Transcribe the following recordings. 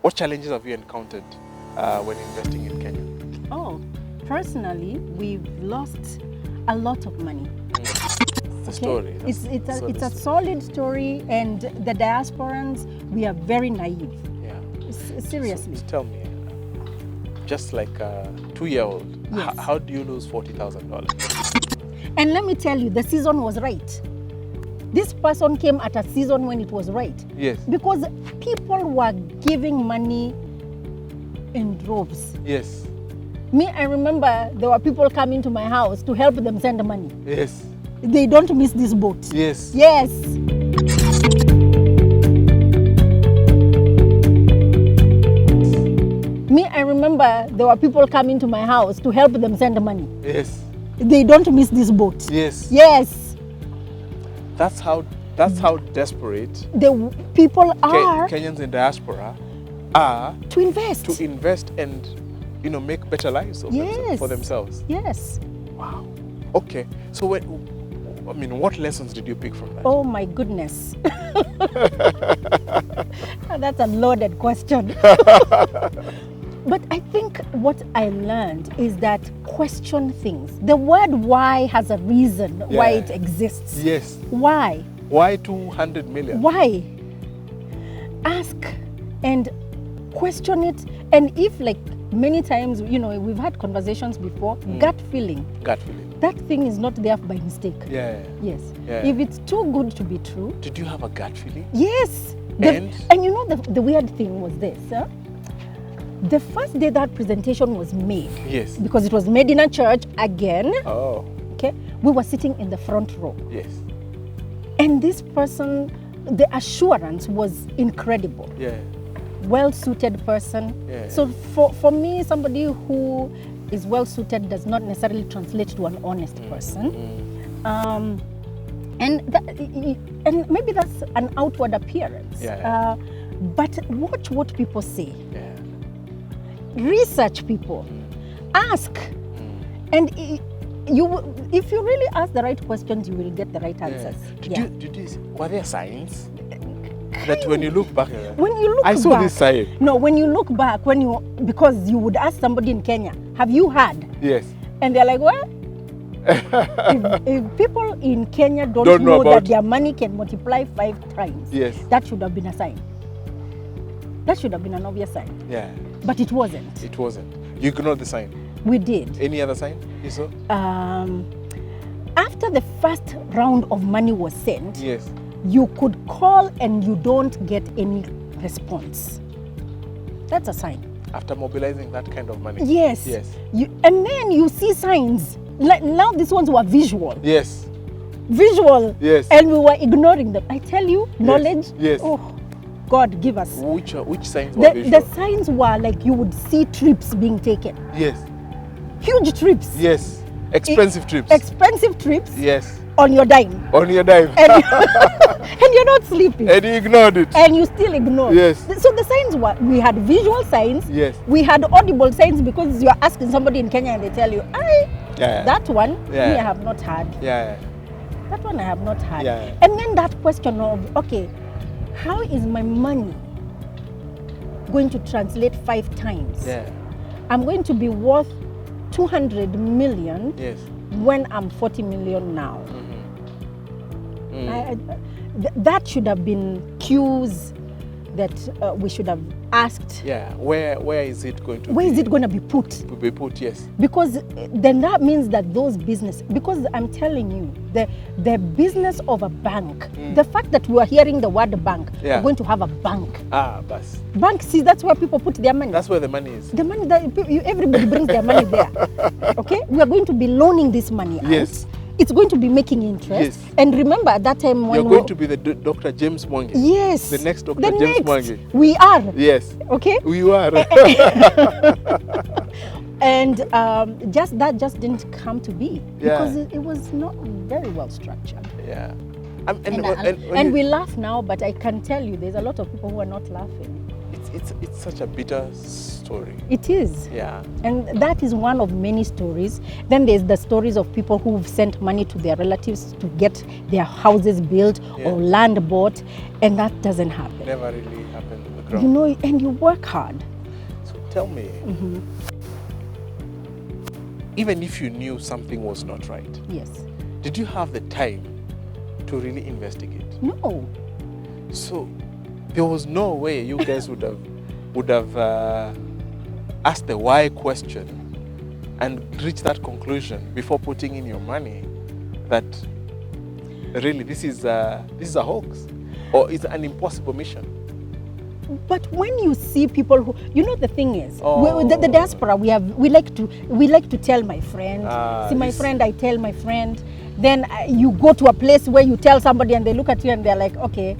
What challenges have you encountered when investing in Kenya? Oh, personally, we've lost a lot of money. The story. It's a solid story, and the diasporans, we are very naive. Yeah. Seriously. So tell me, just like a 2-year-old, Yes. how do you lose $40,000? And let me tell you, the season was right. This person came at a season when it was right. Yes. Because people were giving money in droves. Yes. Me, I remember there were people coming to my house to help them send money. Yes. They don't miss this boat. Yes. Yes. Me, I remember there were people coming to my house to help them send money. Yes. They don't miss this boat. Yes. Yes. That's how desperate The people are Kenyans in diaspora are to invest. to invest and make better lives for themselves. Yes. Wow. Okay. So what lessons did you pick from that? Oh my goodness. That's a loaded question. But I think what I learned is that question things. The word why has a reason why it exists. Yes. Why? Why 200 million? Why? Ask and question it. And if, like many times, we've had conversations before, gut feeling. Gut feeling. That thing is not there by mistake. Yeah. Yes. Yeah. If it's too good to be true. Did you have a gut feeling? Yes. And The weird thing was this. The first day that presentation was made, yes, because it was made in a church again, oh, okay, we were sitting in the front row. yes, And this person, the assurance was incredible. yeah, Well-suited person. Yeah. So for me, somebody who is well-suited does not necessarily translate to an honest person. And maybe that's an outward appearance. Yeah. But watch what people say. yeah. Research people. Ask. And if you really ask the right questions, you will get the right answers. Were there signs that when you look back, when you look I saw back, this sign. No, when you look back, because you would ask somebody in Kenya, have you heard? Yes. And they're like, well, if people in Kenya don't know that their money can multiply 5 times, yes, that should have been a sign. That should have been an obvious sign. Yeah. But it wasn't. It wasn't. You ignored the sign. We did. Any other sign you saw? After the first round of money was sent, Yes. you could call and you don't get any response. That's a sign. After mobilizing that kind of money. Yes. Yes. And then you see signs. Like now these ones were visual. Yes. Visual. Yes. And we were ignoring them. I tell you, knowledge. Yes. Oh, God give us. Which signs were visual? The signs were like you would see trips being taken. Yes. Huge trips. Yes. Expensive trips. Expensive trips. Yes. On your dime. On your dime. And, and you're not sleeping. And you ignored it. And you still ignore. Yes. So the signs were, we had visual signs. Yes. We had audible signs because you're asking somebody in Kenya and they tell you, that one, me, I have not heard. Yeah. That one I have not heard. Yeah. And then that question of, okay, how is my money going to translate 5 times? Yeah. I'm going to be worth 200 million Yes. when I'm 40 million now. Mm-hmm. That should have been cues that we should have asked. Yeah. Where is it going to Where be? is it going to be put? To be put, yes. Because then that means that those business, because I'm telling you, the business of a bank, the fact that we are hearing the word bank, we're going to have a bank. Bus. Bank, see, that's where people put their money. That's where the money is. The money that everybody brings their money there. Okay? We are going to be loaning this money out. Yes. It's going to be making interest. Yes. And remember at that time when you're going to be the Dr. James Mwangi. Yes. The next Dr. James Mwangi. We are. Yes. Okay? We are. And that just didn't come to be because Yeah. it was not very well structured. Yeah. And we laugh now, but I can tell you there's a lot of people who are not laughing. It's such a bitter story. It is. Yeah. And that is one of many stories. Then there's the stories of people who've sent money to their relatives to get their houses built or land bought, and that doesn't happen. Never really happened with ground. You know, and you work hard. So tell me, even if you knew something was not right, Yes. did you have the time to really investigate? No. So there was no way you guys would have asked the why question and reached that conclusion before putting in your money that really this is a hoax or it's an impossible mission. But when you see people who, you know, the thing is, Oh. the diaspora, we like to tell my friend. See my this- friend, I tell my friend. Then you go to a place where you tell somebody and they look at you and they're like, okay,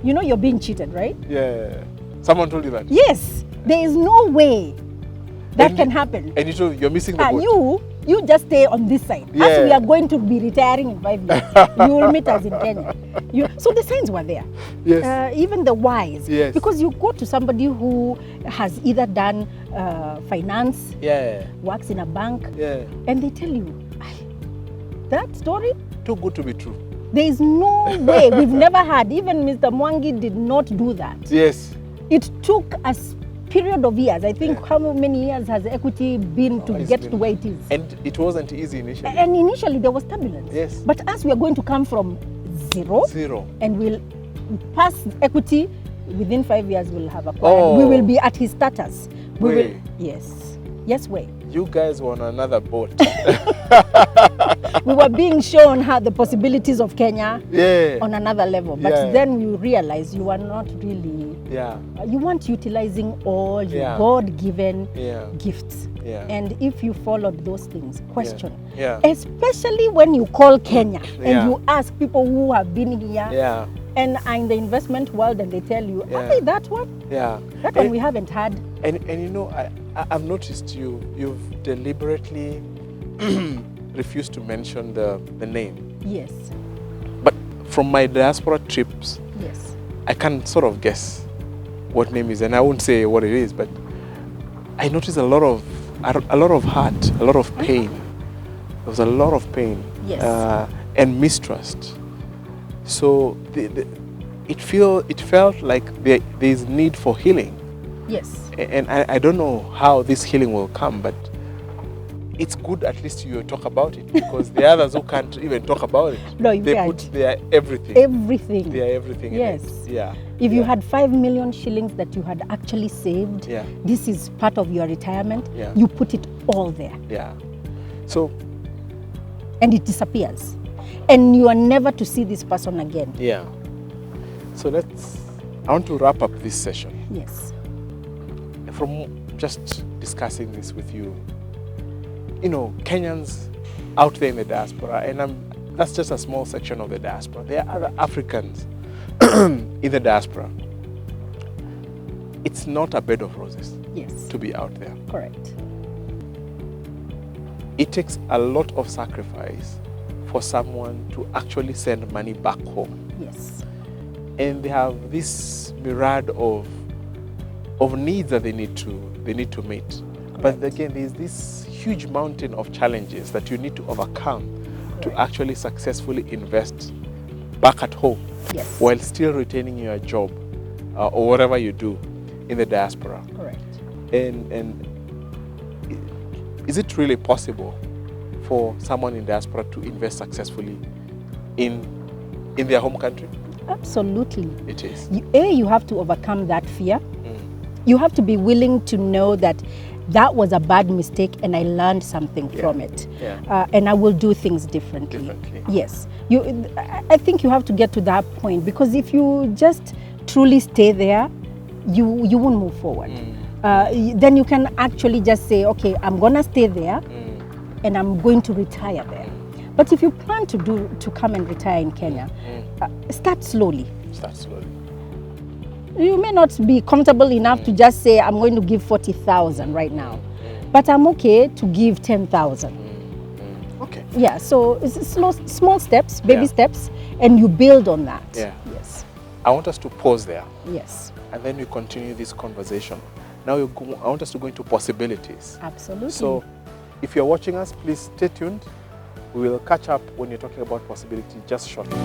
you know you're being cheated, right? Yeah. Someone told you that. Yes. There is no way that And can you- happen. And you told you're missing the boat. You just stay on this side. As Yeah. we are going to be retiring in 5 years, you will meet us in Kenya. So the signs were there. Yes. Even the whys. Yes. Because you go to somebody who has either done finance, Yeah. works in a bank, Yeah. and they tell you, that story, Too good to be true. there is no way. We've never had. Even Mr. Mwangi did not do that. Yes. It took a period of years. I think Yeah. how many years has equity been to It's get been- to where it is? And it wasn't easy initially. And initially there was turbulence. Yes. But as we are going to come from zero, Zero. and we'll pass equity, within 5 years we'll have acquired. Oh. We will be at his status. We will. Way. Yes. Yes, way. You guys were on another boat. We were being shown how the possibilities of Kenya Yeah. on another level. But Yeah. then you realize you are not really, Yeah. you weren't utilizing all your Yeah. God-given Yeah. gifts. Yeah. And if you followed those things, question. Yeah. Especially when you call Kenya and Yeah. you ask people who have been here Yeah. and are in the investment world and they tell you, Yeah. hey, that one Yeah. we haven't had. And you know, I've noticed you've deliberately refused to mention the name. Yes, But from my diaspora trips, yes. I can sort of guess what name is, and I won't say what it is, but I noticed a lot of hurt, a lot of pain. There was a lot of pain. Yes. And mistrust. So it felt like there is need for healing. Yes. And I don't know how this healing will come, but it's good at least you talk about it, because the others who can't even talk about it, No, you they can't. put their everything. Everything. Their everything Yes. in it. Yeah. If you Yeah. had 5 million shillings that you had actually saved, Yeah. this is part of your retirement, Yeah. you put it all there Yeah. So and it disappears. And you are never to see this person again. yeah. So I want to wrap up this session Yes. from just discussing this with you. You know, Kenyans out there in the diaspora, and that's just a small section of the diaspora. There are other Africans in the diaspora. It's not a bed of roses Yes. to be out there. Correct. It takes a lot of sacrifice for someone to actually send money back home. Yes. And they have this myriad of needs that they need to meet. But Correct. again, there's this huge mountain of challenges that you need to overcome to Right. actually successfully invest back at home Yes. while still retaining your job or whatever you do in the diaspora. Correct. And is it really possible for someone in diaspora to invest successfully in their home country? Absolutely. It is. You have to overcome that fear. Mm. You have to be willing to know that that was a bad mistake and I learned something from it. Yeah. And I will do things differently. Differently. Yes. I think you have to get to that point, because if you just truly stay there, you won't move forward. Then you can actually just say, okay, I'm going to stay there and I'm going to retire there. But if you plan to come and retire in Kenya, start slowly. Start slowly. You may not be comfortable enough to just say, I'm going to give 40,000 right now, but I'm okay to give 10,000. Okay. Yeah, so it's small steps, baby Yeah. steps, and you build on that. Yeah. Yes. I want us to pause there, Yes, and then we continue this conversation. Now I want us to go into possibilities. absolutely. So if you're watching us, please stay tuned. We will catch up when you're talking about possibility just shortly.